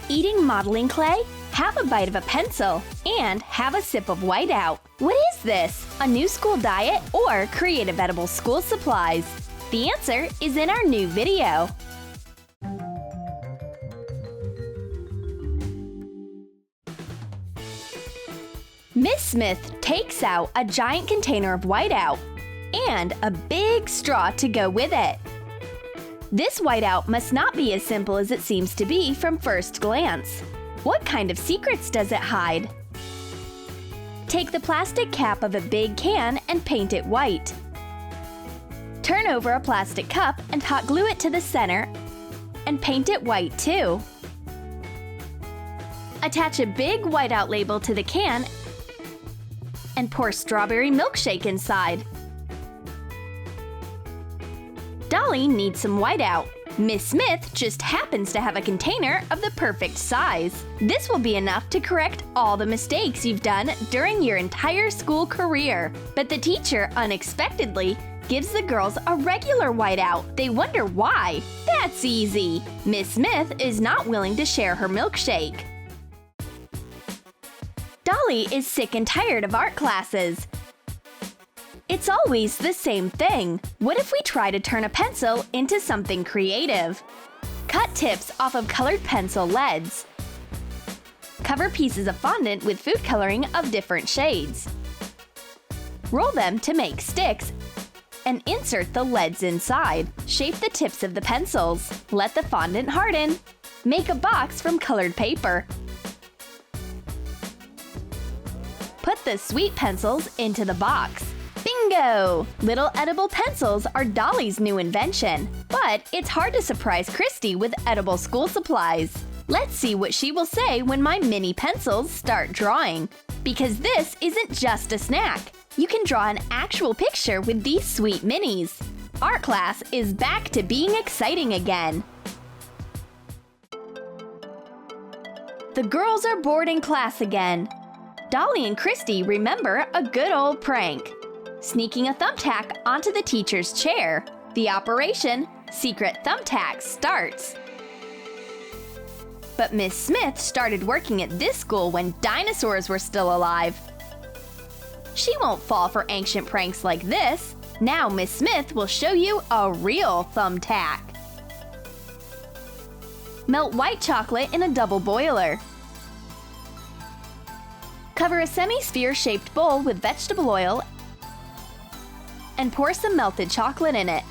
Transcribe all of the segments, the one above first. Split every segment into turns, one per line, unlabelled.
Eating modeling clay? Have a bite of a pencil and have a sip of whiteout. What is this? A new school diet or creative edible school supplies? The answer is in our new video. Miss Smith takes out a giant container of whiteout and a big straw to go with it. This whiteout must not be as simple as it seems to be from first glance. What kind of secrets does it hide? Take the plastic cap of a big can and paint it white. Turn over a plastic cup and hot glue it to the center and paint it white too. Attach a big whiteout label to the can and pour strawberry milkshake inside. Dolly needs some whiteout. Miss Smith just happens to have a container of the perfect size. This will be enough to correct all the mistakes you've done during your entire school career. But the teacher unexpectedly gives the girls a regular whiteout. They wonder why. That's easy. Miss Smith is not willing to share her milkshake. Dolly is sick and tired of art classes. It's always the same thing. What if we try to turn a pencil into something creative? Cut tips off of colored pencil leads. Cover pieces of fondant with food coloring of different shades. Roll them to make sticks and insert the leads inside. Shape the tips of the pencils. Let the fondant harden. Make a box from colored paper. Put the sweet pencils into the box. Bingo! Little edible pencils are Dolly's new invention. But it's hard to surprise Christy with edible school supplies. Let's see what she will say when my mini pencils start drawing. Because this isn't just a snack. You can draw an actual picture with these sweet minis. Art class is back to being exciting again. The girls are bored in class again. Dolly and Christy remember a good old prank. Sneaking a thumbtack onto the teacher's chair. The operation, Secret Thumbtack, starts. But Miss Smith started working at this school when dinosaurs were still alive. She won't fall for ancient pranks like this. Now Miss Smith will show you a real thumbtack. Melt white chocolate in a double boiler. Cover a semi-sphere-shaped bowl with vegetable oil and pour some melted chocolate in it.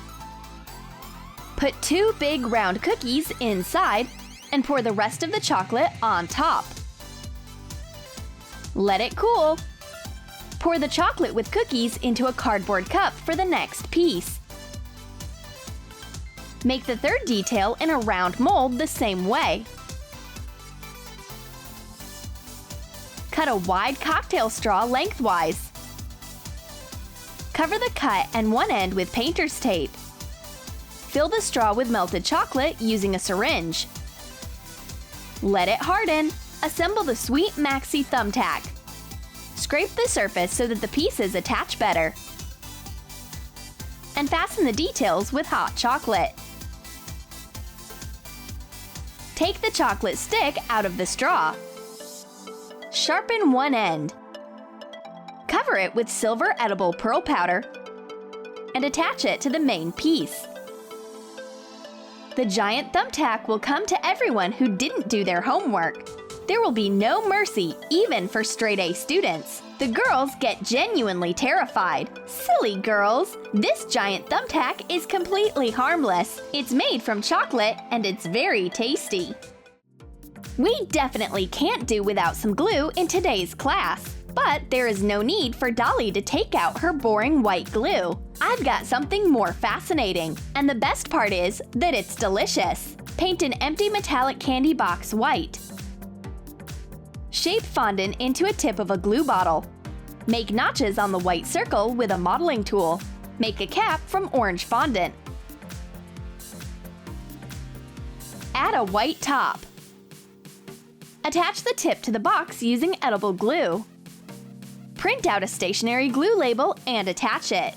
Put 2 big round cookies inside and pour the rest of the chocolate on top. Let it cool. Pour the chocolate with cookies into a cardboard cup for the next piece. Make the third detail in a round mold the same way. Cut a wide cocktail straw lengthwise. Cover the cut and one end with painter's tape. Fill the straw with melted chocolate using a syringe. Let it harden. Assemble the sweet maxi thumbtack. Scrape the surface so that the pieces attach better. And fasten the details with hot chocolate. Take the chocolate stick out of the straw. Sharpen one end. Cover it with silver edible pearl powder and attach it to the main piece. The giant thumbtack will come to everyone who didn't do their homework. There will be no mercy, even for straight-A students. The girls get genuinely terrified. Silly girls! This giant thumbtack is completely harmless. It's made from chocolate and it's very tasty. We definitely can't do without some glue in today's class. But there is no need for Dolly to take out her boring white glue. I've got something more fascinating. And the best part is that it's delicious. Paint an empty metallic candy box white. Shape fondant into a tip of a glue bottle. Make notches on the white circle with a modeling tool. Make a cap from orange fondant. Add a white top. Attach the tip to the box using edible glue. Print out a stationery glue label and attach it.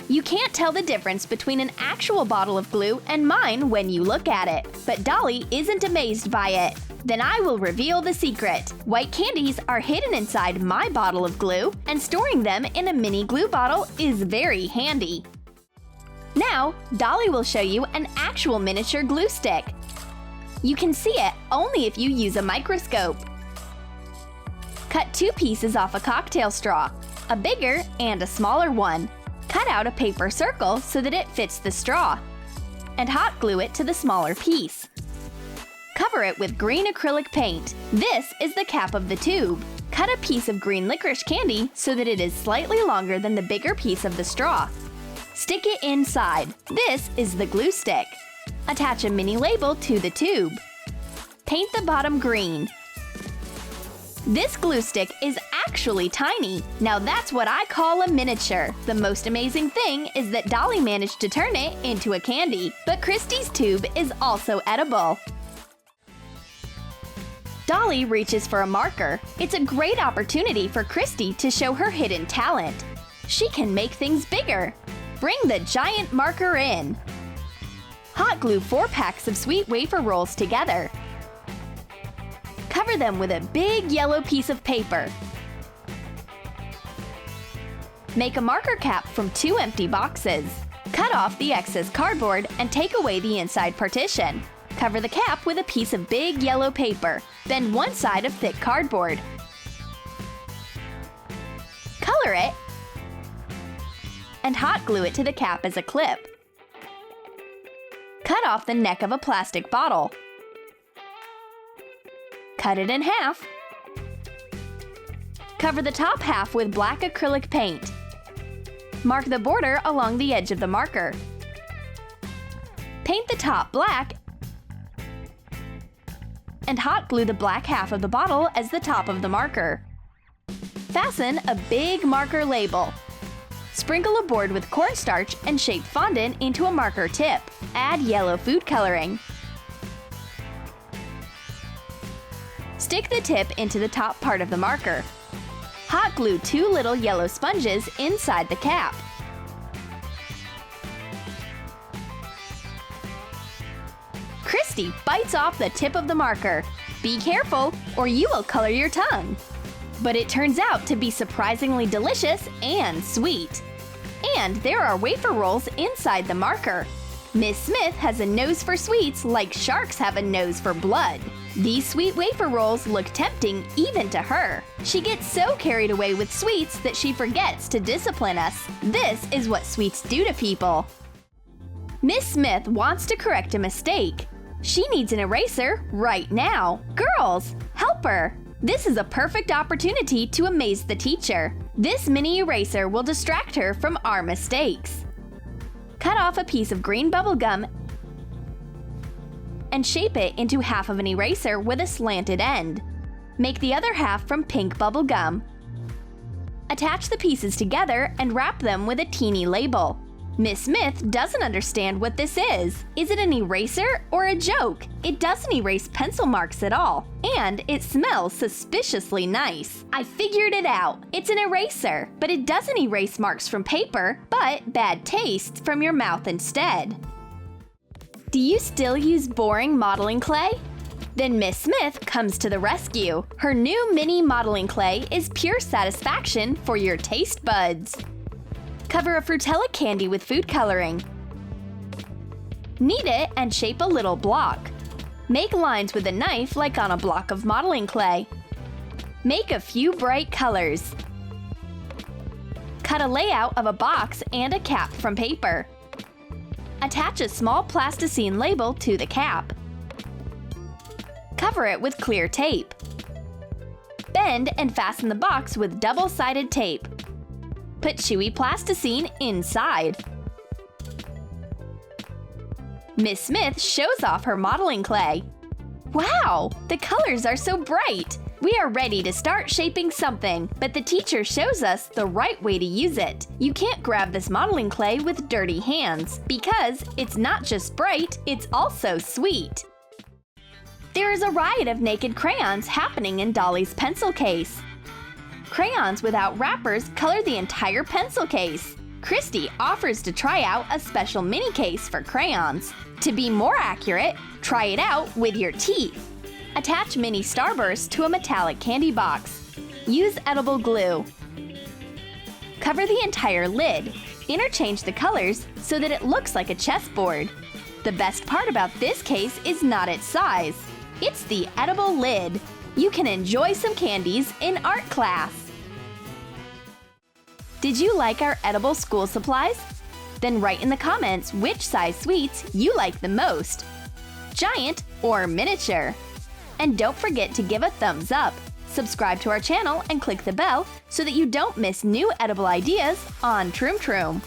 You can't tell the difference between an actual bottle of glue and mine when you look at it, but Dolly isn't amazed by it. Then I will reveal the secret. White candies are hidden inside my bottle of glue, and storing them in a mini glue bottle is very handy. Now, Dolly will show you an actual miniature glue stick. You can see it only if you use a microscope. Cut 2 pieces off a cocktail straw, a bigger and a smaller one. Cut out a paper circle so that it fits the straw, and hot glue it to the smaller piece. Cover it with green acrylic paint. This is the cap of the tube. Cut a piece of green licorice candy so that it is slightly longer than the bigger piece of the straw. Stick it inside. This is the glue stick. Attach a mini label to the tube. Paint the bottom green. This glue stick is actually tiny. Now that's what I call a miniature. The most amazing thing is that Dolly managed to turn it into a candy. But Christy's tube is also edible. Dolly reaches for a marker. It's a great opportunity for Christy to show her hidden talent. She can make things bigger. Bring the giant marker in. Hot glue 4 packs of sweet wafer rolls together. Cover them with a big yellow piece of paper. Make a marker cap from 2 empty boxes. Cut off the excess cardboard and take away the inside partition. Cover the cap with a piece of big yellow paper. Bend one side of thick cardboard. Color it and hot glue it to the cap as a clip. Cut off the neck of a plastic bottle. Cut it in half. Cover the top half with black acrylic paint. Mark the border along the edge of the marker. Paint the top black and hot glue the black half of the bottle as the top of the marker. Fasten a big marker label. Sprinkle a board with cornstarch and shape fondant into a marker tip. Add yellow food coloring. Stick the tip into the top part of the marker. Hot glue 2 little yellow sponges inside the cap. Christy bites off the tip of the marker. Be careful, or you will color your tongue. But it turns out to be surprisingly delicious and sweet. And there are wafer rolls inside the marker. Miss Smith has a nose for sweets like sharks have a nose for blood. These sweet wafer rolls look tempting even to her. She gets so carried away with sweets that she forgets to discipline us. This is what sweets do to people. Miss Smith wants to correct a mistake. She needs an eraser right now. Girls, help her! This is a perfect opportunity to amaze the teacher. This mini eraser will distract her from our mistakes. Cut off a piece of green bubble gum and shape it into half of an eraser with a slanted end. Make the other half from pink bubble gum. Attach the pieces together and wrap them with a teeny label. Miss Smith doesn't understand what this is. Is it an eraser or a joke? It doesn't erase pencil marks at all, and it smells suspiciously nice. I figured it out. It's an eraser, but it doesn't erase marks from paper, but bad taste from your mouth instead. Do you still use boring modeling clay? Then Miss Smith comes to the rescue. Her new mini modeling clay is pure satisfaction for your taste buds. Cover a Frutella candy with food coloring. Knead it and shape a little block. Make lines with a knife like on a block of modeling clay. Make a few bright colors. Cut a layout of a box and a cap from paper. Attach a small plasticine label to the cap. Cover it with clear tape. Bend and fasten the box with double-sided tape. Put chewy plasticine inside. Miss Smith shows off her modeling clay. Wow, the colors are so bright! We are ready to start shaping something, but the teacher shows us the right way to use it. You can't grab this modeling clay with dirty hands, because it's not just bright, it's also sweet. There is a riot of naked crayons happening in Dolly's pencil case. Crayons without wrappers color the entire pencil case. Christy offers to try out a special mini case for crayons. To be more accurate, try it out with your teeth. Attach mini starbursts to a metallic candy box. Use edible glue. Cover the entire lid. Interchange the colors so that it looks like a chessboard. The best part about this case is not its size. It's the edible lid. You can enjoy some candies in art class. Did you like our edible school supplies? Then write in the comments which size sweets you like the most, giant or miniature. And don't forget to give a thumbs up, subscribe to our channel and click the bell so that you don't miss new edible ideas on Troom Troom.